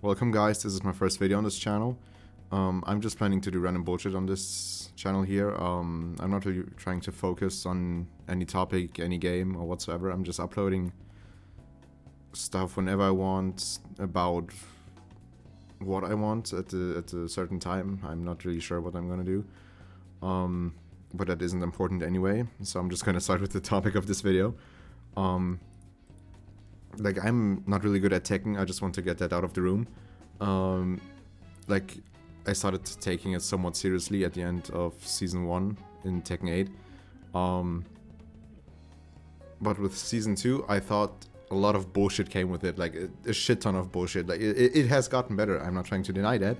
Welcome guys, this is my first video on this channel. I'm just planning to do random bullshit on this channel here. I'm not really trying to focus on any topic, any game or whatsoever. I'm just uploading stuff whenever I want, about what I want at a certain time. I'm not really sure what I'm gonna do. But that isn't important anyway, so I'm just gonna start with the topic of this video. Like, I'm not really good at Tekken, I just want to get that out of the room. Like, I started taking it somewhat seriously at the end of Season 1 in Tekken 8. But with Season 2, I thought a lot of bullshit came with it, like a shit ton of bullshit. Like, it has gotten better, I'm not trying to deny that.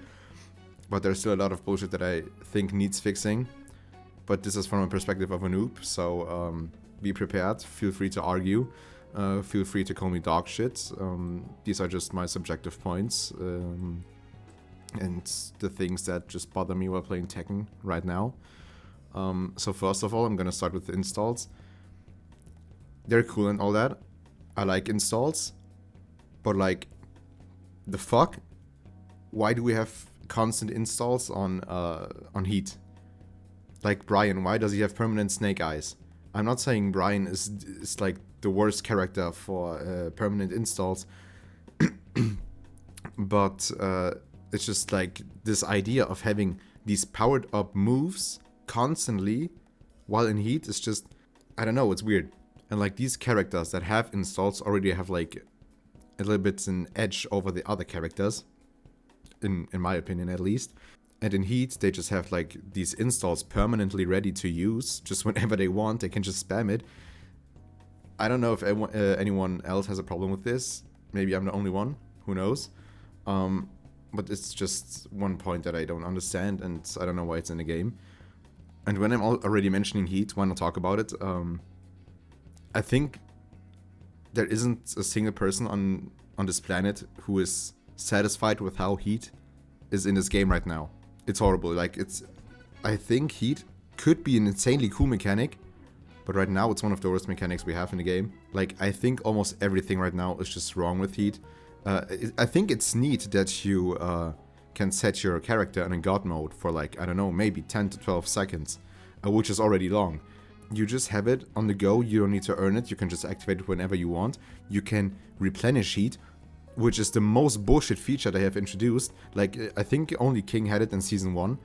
But there's still a lot of bullshit that I think needs fixing. But this is from a perspective of a noob, so be prepared, feel free to argue. Feel free to call me dog shit. These are just my subjective points and the things that just bother me while playing Tekken right now. So first of all, I'm gonna start with the installs. They're cool and all that. I like installs, but like, the fuck? Why do we have constant installs on Heat? Like Brian, why does he have permanent snake eyes? I'm not saying Brian is like the worst character for permanent installs, but it's just like this idea of having these powered up moves constantly while in Heat is just, I don't know, it's weird. And like, these characters that have installs already have like a little bit an edge over the other characters, in my opinion at least. And in Heat, they just have like these installs permanently ready to use, just whenever they want, they can just spam it. I don't know if anyone else has a problem with this. Maybe I'm the only one, who knows. But it's just one point that I don't understand, and I don't know why it's in the game. And when I'm already mentioning Heat, why not talk about it? I think there isn't a single person on this planet who is satisfied with how Heat is in this game right now. It's horrible. Like, I think Heat could be an insanely cool mechanic, but right now it's one of the worst mechanics we have in the game. Like, I think almost everything right now is just wrong with Heat. I think it's neat that you can set your character in a god mode for like, I don't know, maybe 10 to 12 seconds, which is already long. You just have it on the go, you don't need to earn it, you can just activate it whenever you want. You can replenish Heat, which is the most bullshit feature they have introduced. Like, I think only King had it in Season 1.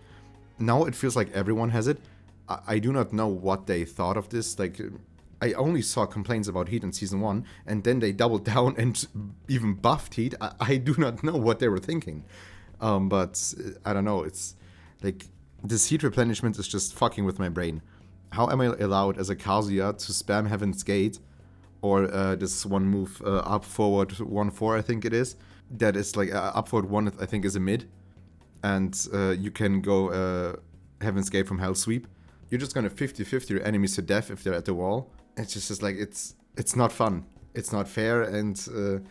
Now it feels like everyone has it. I do not know what they thought of this. Like, I only saw complaints about Heat in Season 1, and then they doubled down and even buffed Heat. I do not know what they were thinking. But I don't know, it's like, this Heat replenishment is just fucking with my brain. How am I allowed as a Kazuya to spam Heaven's Gate, or this one move, up forward 1-4 I think it is, that is like up forward 1 I think is a mid, and you can go Heaven's Gate from Hell Sweep. You're just gonna 50-50 your enemies to death if they're at the wall. It's just like, it's not fun, it's not fair, and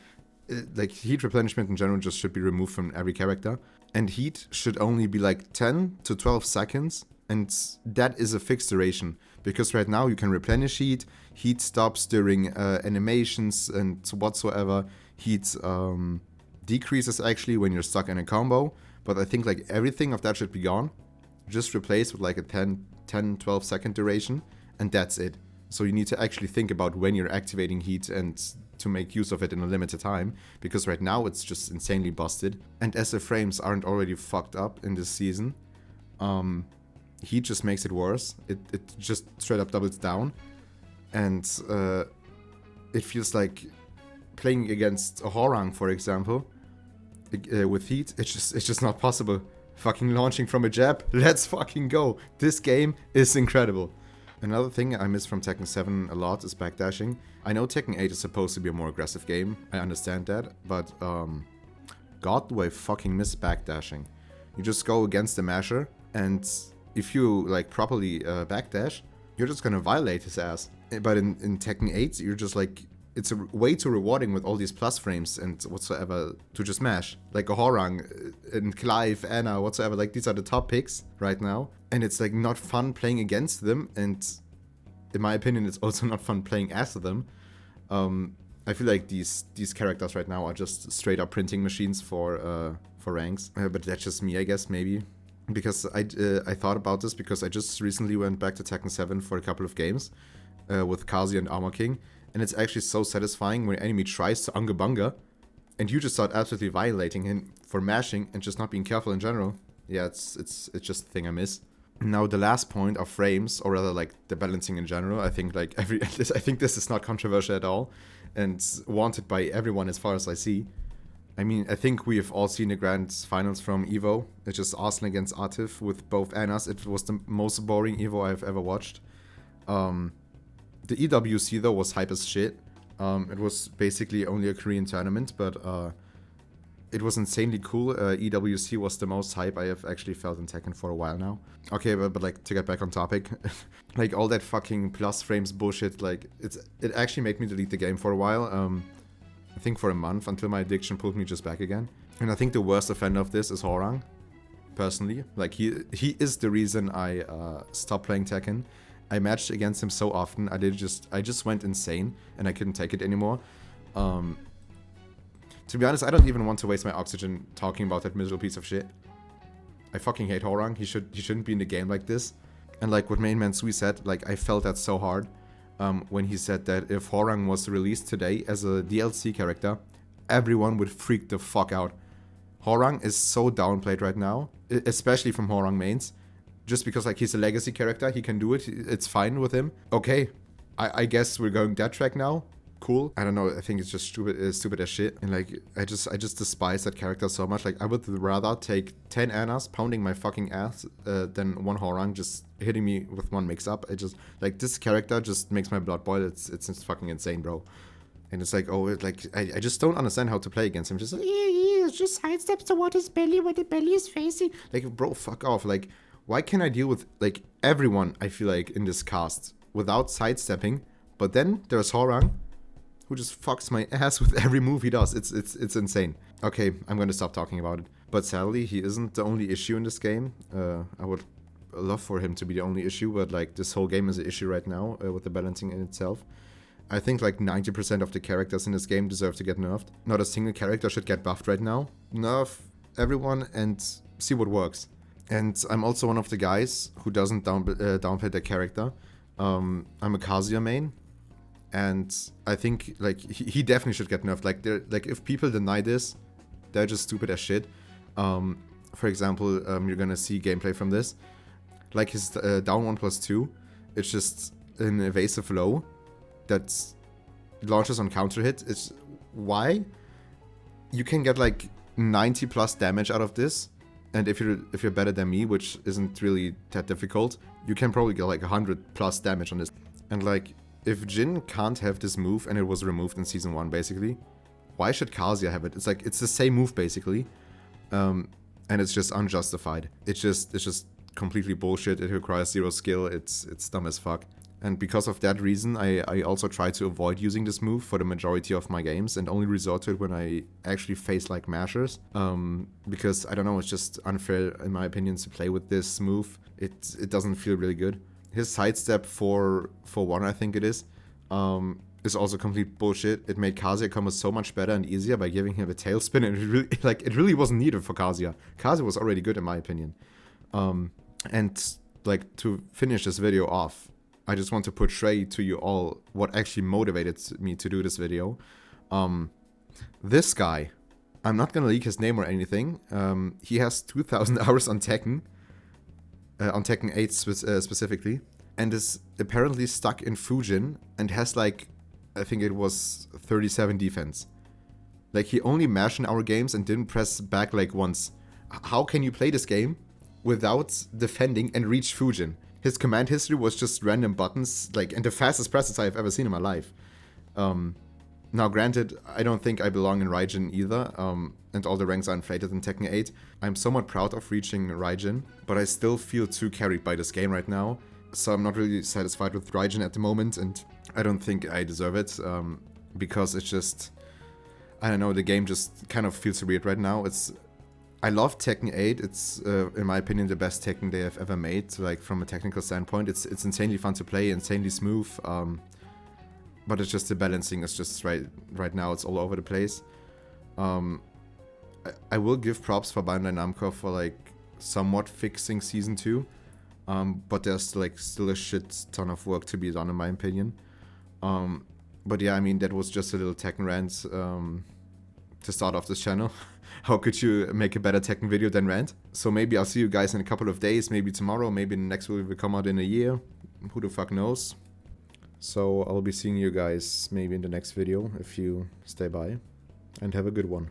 like, Heat replenishment in general just should be removed from every character, and Heat should only be like 10 to 12 seconds, and that is a fixed duration, because right now you can replenish Heat, Heat stops during animations and whatsoever, Heat decreases actually when you're stuck in a combo, but I think like everything of that should be gone, just replaced with like a 10-12 second duration, and that's it. So you need to actually think about when you're activating Heat and to make use of it in a limited time, because right now it's just insanely busted, and as the frames aren't already fucked up in this season, Heat just makes it worse. It just straight up doubles down, and it feels like playing against a Hwoarang, for example, with Heat. It's just not possible. Fucking launching from a jab. Let's fucking go. This game is incredible. Another thing I miss from Tekken 7 a lot is backdashing. I know Tekken 8 is supposed to be a more aggressive game. I understand that, but God, do I fucking miss backdashing. You just go against the masher, and if you like properly backdash, you're just gonna violate his ass. But in Tekken 8, you're just like, it's way too rewarding with all these plus frames and whatsoever to just mash. Like a Hwoarang and Clive, Anna, whatsoever, like, these are the top picks right now. And it's like not fun playing against them, and in my opinion it's also not fun playing as them. I feel like these characters right now are just straight up printing machines for ranks. But that's just me, I guess, maybe. Because I thought about this because I just recently went back to Tekken 7 for a couple of games with Kazi and Armor King. And it's actually so satisfying when an enemy tries to Unga Bunga and you just start absolutely violating him for mashing and just not being careful in general. Yeah, it's just a thing I miss. Now the last point of frames, or rather like the balancing in general, I think like I think this is not controversial at all and wanted by everyone as far as I see. I mean, I think we have all seen the grand finals from EVO. It's just Arsenal against Atif with both Annas. It was the most boring EVO I've ever watched. The EWC though was hype as shit. It was basically only a Korean tournament, but it was insanely cool. EWC was the most hype I have actually felt in Tekken for a while now. Okay, but like, to get back on topic, like all that fucking plus frames bullshit, like it actually made me delete the game for a while. I think for a month, until my addiction pulled me just back again. And I think the worst offender of this is Hwoarang, personally. Like, he is the reason I stopped playing Tekken. I matched against him so often, I just went insane, and I couldn't take it anymore. To be honest, I don't even want to waste my oxygen talking about that miserable piece of shit. I fucking hate Hwoarang. He shouldn't be in the game like this. And like what main man Sui said, like I felt that so hard. When he said that if Hwoarang was released today as a DLC character, everyone would freak the fuck out. Hwoarang is so downplayed right now, especially from Hwoarang mains. Just because like he's a legacy character, he can do it, it's fine with him. Okay, I guess we're going that track now. Cool. I don't know, I think it's just stupid as shit. And like, I just despise that character so much. Like, I would rather take 10 Annas pounding my fucking ass than one Hwoarang just hitting me with one mix-up. I just, like, this character just makes my blood boil. It's fucking insane, bro. And it's like, oh, like, I just don't understand how to play against him. Just like, yeah, just sidesteps toward his belly where the belly is facing. Like, bro, fuck off. Like, why can't I deal with, like, everyone, I feel like, in this cast without sidestepping? But then there's Hwoarang, who just fucks my ass with every move he does. It's insane. Okay, I'm gonna stop talking about it. But sadly, he isn't the only issue in this game. I would love for him to be the only issue, but like this whole game is an issue right now with the balancing in itself. I think like 90% of the characters in this game deserve to get nerfed. Not a single character should get buffed right now. Nerf everyone and see what works. And I'm also one of the guys who doesn't downplay their character. I'm a Kazuya main. And I think like he definitely should get nerfed. Like if people deny this, they're just stupid as shit. For example, you're gonna see gameplay from this. Like his down 1+2, it's just an evasive low that launches on counter hit. It's why you can get like 90 plus damage out of this. And if you're better than me, which isn't really that difficult, you can probably get like 100 plus damage on this. And like, if Jin can't have this move and it was removed in Season 1, basically, why should Kazuya have it? It's like, it's the same move, basically. And it's just unjustified. It's just completely bullshit. It requires zero skill. It's dumb as fuck. And because of that reason, I also try to avoid using this move for the majority of my games and only resort to it when I actually face like mashers. Because, I don't know, it's just unfair, in my opinion, to play with this move. It doesn't feel really good. His sidestep for one, I think it is also complete bullshit. It made Kazuya combo so much better and easier by giving him a tailspin, and it really wasn't needed for Kazuya. Kazuya was already good in my opinion. And like, to finish this video off, I just want to portray to you all what actually motivated me to do this video. This guy, I'm not gonna leak his name or anything. He has 2,000 hours on Tekken. On Tekken 8 specifically, and is apparently stuck in Fujin and has like, I think it was 37 defense. Like, he only mashed in our games and didn't press back like once. How can you play this game without defending and reach Fujin? His command history was just random buttons, like, and the fastest presses I've ever seen in my life. Now granted, I don't think I belong in Raijin either, and all the ranks are inflated in Tekken 8. I'm somewhat proud of reaching Raijin, but I still feel too carried by this game right now, so I'm not really satisfied with Raijin at the moment, and I don't think I deserve it, because it's just, I don't know, the game just kind of feels weird right now. I love Tekken 8, it's, in my opinion, the best Tekken they have ever made, like, from a technical standpoint. It's insanely fun to play, insanely smooth, but it's just the balancing is just right now it's all over the place. I will give props for Bandai Namco for like somewhat fixing season 2, but there's like still a shit ton of work to be done in my opinion. But yeah, I mean, that was just a little Tekken rant to start off this channel. How could you make a better Tekken video than rant? So maybe I'll see you guys in a couple of days, maybe tomorrow, maybe the next video will come out in a year. Who the fuck knows? So I'll be seeing you guys maybe in the next video if you stay by, and have a good one.